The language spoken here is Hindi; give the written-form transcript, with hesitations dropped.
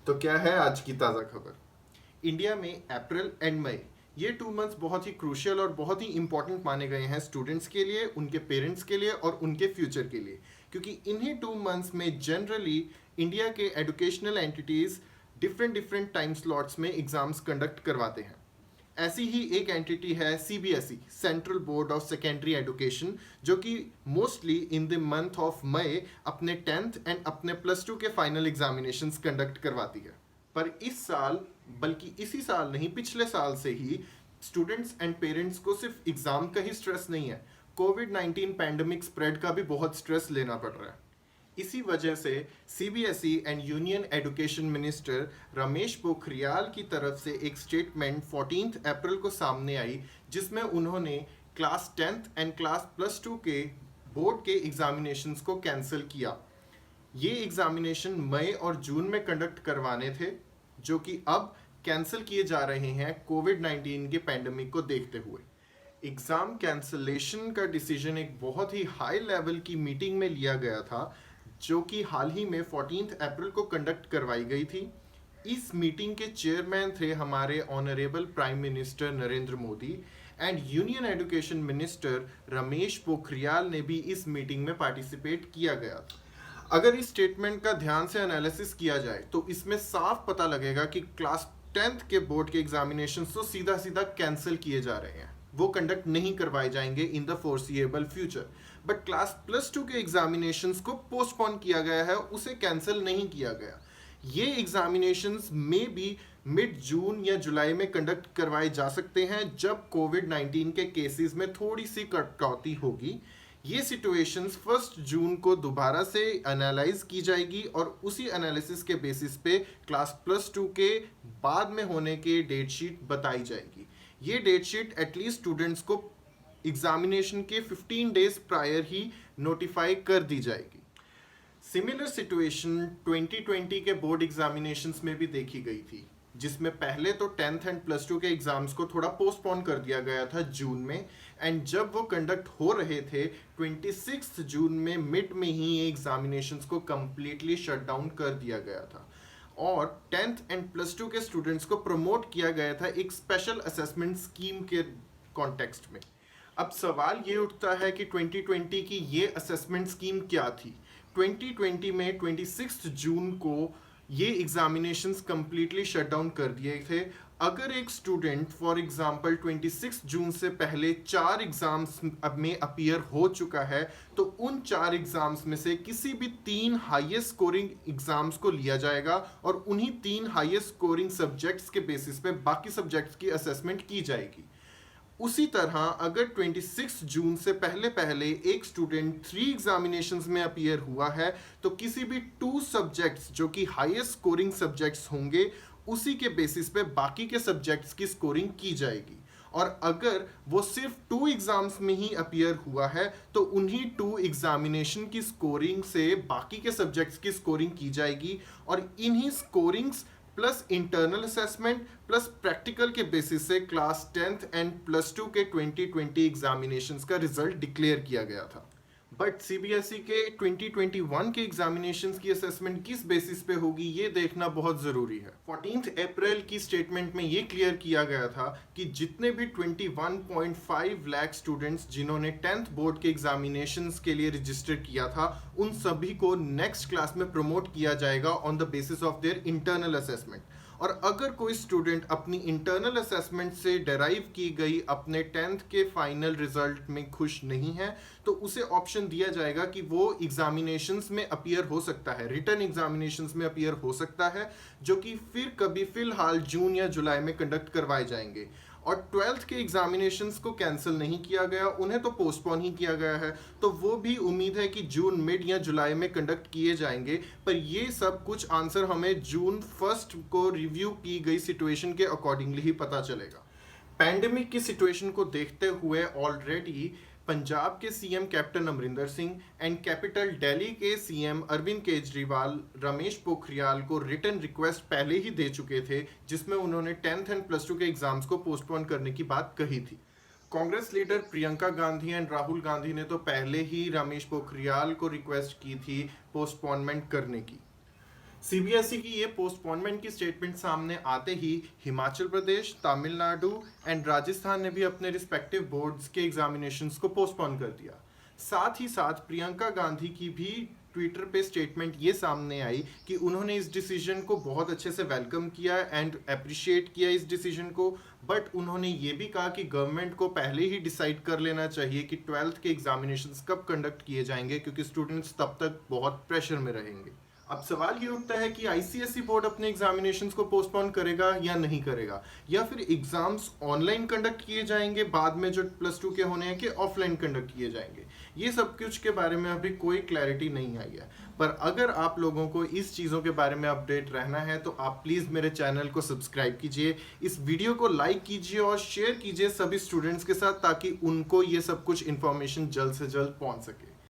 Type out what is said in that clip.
तो क्या है आज की ताज़ा खबर। इंडिया में अप्रैल एंड मई ये 2 मंथ्स बहुत ही क्रूशियल और बहुत ही इंपॉर्टेंट माने गए हैं स्टूडेंट्स के लिए, उनके पेरेंट्स के लिए और उनके फ्यूचर के लिए, क्योंकि इन्हीं 2 मंथ्स में जनरली इंडिया के educational entities different different time slots में एग्ज़ाम्स कंडक्ट करवाते हैं। ऐसी ही एक एंटिटी है CBSE, central board of secondary education, जो कि mostly in the month of May अपने 10th एंड अपने +2 के फाइनल एग्जामिनेशंस कंडक्ट करवाती है। पर इस साल, बल्कि इसी साल नहीं, पिछले साल से ही स्टूडेंट्स एंड पेरेंट्स को सिर्फ एग्जाम का ही स्ट्रेस नहीं है, कोविड-19 पैंडमिक स्प्रेड का भी बहुत स्ट्रेस लेना पड़ रहा है। इसी वजह से CBSE and union education minister Ramesh Pokhriyal की तरफ से एक स्टेटमेंट 14 अप्रैल को सामने आई, जिसमें उन्होंने क्लास 10th एंड क्लास +2 के बोर्ड के एग्जामिनेशंस को कैंसिल किया। ये एग्जामिनेशन मई और जून में कंडक्ट करवाने थे, जो कि अब कैंसिल किए जा रहे हैं कोविड-19 के पैंडमिक को देखते हुए। एग्ज़ाम कैंसलेशन का डिसीजन एक बहुत ही हाई लेवल की मीटिंग में लिया गया था, जो कि हाल ही में 14 अप्रैल को कंडक्ट करवाई गई थी। इस मीटिंग के चेयरमैन थे हमारे honourable prime minister Narendra Modi, and union education minister Ramesh Pokhriyal ने भी इस मीटिंग में पार्टिसिपेट किया गया था। अगर इस स्टेटमेंट का ध्यान से एनालिसिस किया जाए तो इसमें साफ पता लगेगा कि क्लास 10th के बोर्ड के एग्जामिनेशन तो सीधा सीधा कैंसिल किए जा रहे हैं, वो कंडक्ट नहीं करवाए जाएंगे in the foreseeable future. But class +2 के एग्जामिनेशंस को पोस्टपोन किया गया है, उसे कैंसिल नहीं किया गया। ये एग्जामिनेशंस में भी मिड जून या जुलाई में कंडक्ट करवाए जा सकते हैं, जब कोविड-19 के केसेस में थोड़ी सी कटौती होगी। ये सिचुएशंस 1 जून को दोबारा से एनालाइज की जाएगी और उसी एनालिसिस के बेसिस पे क्लास +2 के बाद में होने के डेट शीट बताई जाएगी। ये डेट शीट एटलीस्ट स्टूडेंट्स को एग्जामिनेशन के 15 डेज प्रायर ही नोटिफाई कर दी जाएगी। सिमिलर सिचुएशन 2020 के बोर्ड एग्जामिनेशंस में भी देखी गई थी, जिसमें पहले तो 10th एंड +2 के एग्जाम्स को थोड़ा पोस्टपोन कर दिया गया था जून में, एंड जब वो कंडक्ट हो रहे थे 26 जून में मिड में ही ये एग्जामिनेशंस को कम्प्लीटली शट डाउन कर दिया गया था और 10th एंड +2 के स्टूडेंट्स को प्रमोट किया गया था एक स्पेशल असेसमेंट स्कीम के कॉन्टेक्स्ट में। अब सवाल ये उठता है कि 2020 की ये असेसमेंट स्कीम क्या थी। 2020 में 26 जून को ये एग्जामिनेशंस कम्प्लीटली शट डाउन कर दिए थे। अगर एक स्टूडेंट फॉर एग्जांपल 26 जून से पहले 4 एग्जाम्स में अपीयर हो चुका है, तो उन 4 एग्जाम्स में से किसी भी 3 हाईएस्ट स्कोरिंग एग्जाम्स को लिया जाएगा और उन्हीं 3 हाईएस्ट स्कोरिंग सब्जेक्ट्स के बेसिस पे बाकी सब्जेक्ट्स की असेसमेंट की जाएगी। उसी तरह अगर 26 जून से पहले पहले एक स्टूडेंट 3 एग्जामिनेशंस में अपीयर हुआ है, तो किसी भी 2 सब्जेक्ट्स जो कि हाईएस्ट स्कोरिंग सब्जेक्ट्स होंगे, उसी के बेसिस पे बाकी के सब्जेक्ट्स की स्कोरिंग की जाएगी। और अगर वो सिर्फ 2 एग्जाम्स में ही अपीयर हुआ है, तो उन्हीं 2 एग्जामिनेशन की स्कोरिंग से बाकी के सब्जेक्ट्स की स्कोरिंग की जाएगी और इन्हीं scorings plus internal assessment plus practical के बेसिस से क्लास 10th एंड +2 के 2020 एग्जामिनेशंस का रिजल्ट डिक्लेयर किया गया था। बट सीबीएसई के 2021 के एग्जामिनेशंस की असेसमेंट किस बेसिस पे होगी, ये देखना बहुत ज़रूरी है। 14 अप्रैल की स्टेटमेंट में ये क्लियर किया गया था कि जितने भी 21.5 लाख स्टूडेंट्स जिन्होंने 10th बोर्ड के एग्जामिनेशंस के लिए रजिस्टर किया था, उन सभी को नेक्स्ट क्लास में प्रमोट किया जाएगा on the basis of their internal assessment. और अगर कोई स्टूडेंट अपनी इंटरनल असेसमेंट से डेराइव की गई अपने 10th के फाइनल रिजल्ट में खुश नहीं है, तो उसे ऑप्शन दिया जाएगा कि वो एग्जामिनेशंस में अपीयर हो सकता है, रिटन एग्जामिनेशंस में अपीयर हो सकता है, जो कि फिर कभी फिलहाल जून या जुलाई में कंडक्ट करवाए जाएंगे। और 12th के एग्जामिनेशंस को कैंसिल नहीं किया गया, उन्हें तो पोस्टपोन ही किया गया है, तो वो भी उम्मीद है कि जून मिड या जुलाई में कंडक्ट किए जाएंगे। पर ये सब कुछ आंसर हमें जून 1 को रिव्यू की गई सिचुएशन के अकॉर्डिंगली ही पता चलेगा। पैंडेमिक की सिचुएशन को देखते हुए ऑलरेडी पंजाब के CM captain Amarinder Singh and capital Delhi के सीएम अरविंद केजरीवाल रमेश पोखरियाल को रिटन रिक्वेस्ट पहले ही दे चुके थे, जिसमें उन्होंने 10th एंड +2 के एग्जाम्स को पोस्टपोन करने की बात कही थी। कांग्रेस लीडर प्रियंका गांधी एंड राहुल गांधी ने तो पहले ही रमेश पोखरियाल को रिक्वेस्ट की थी पोस्टपोनमेंट करने की। सीबीएसई की ये पोस्टपोनमेंट की स्टेटमेंट सामने आते ही हिमाचल प्रदेश, तमिलनाडु एंड राजस्थान ने भी अपने रिस्पेक्टिव बोर्ड्स के एग्जामिनेशंस को पोस्टपोन कर दिया। साथ ही साथ प्रियंका गांधी की भी ट्विटर पे स्टेटमेंट ये सामने आई कि उन्होंने इस डिसीजन को बहुत अच्छे से वेलकम किया एंड अप्रिशिएट किया इस डिसीजन को, बट उन्होंने ये भी कहा कि गवर्नमेंट को पहले ही डिसाइड कर लेना चाहिए कि 12th के एग्जामिनेशंस कब कंडक्ट किए जाएंगे, क्योंकि स्टूडेंट्स तब तक बहुत प्रेशर में रहेंगे। अब सवाल ये उठता है कि आईसीएसई बोर्ड अपने एग्जामिनेशंस को पोस्टपोन करेगा या नहीं करेगा, या फिर एग्जाम्स ऑनलाइन कंडक्ट किए जाएंगे बाद में जो +2 के होने हैं कि ऑफलाइन कंडक्ट किए जाएंगे। ये सब कुछ के बारे में अभी कोई क्लैरिटी नहीं आई है, पर अगर आप लोगों को इस चीज़ों के बारे में अपडेट रहना है तो आप प्लीज़ मेरे चैनल को सब्सक्राइब कीजिए, इस वीडियो को लाइक कीजिए और शेयर कीजिए सभी स्टूडेंट्स के साथ, ताकि उनको ये सब कुछ इन्फॉर्मेशन जल्द से जल्द पहुंच सके।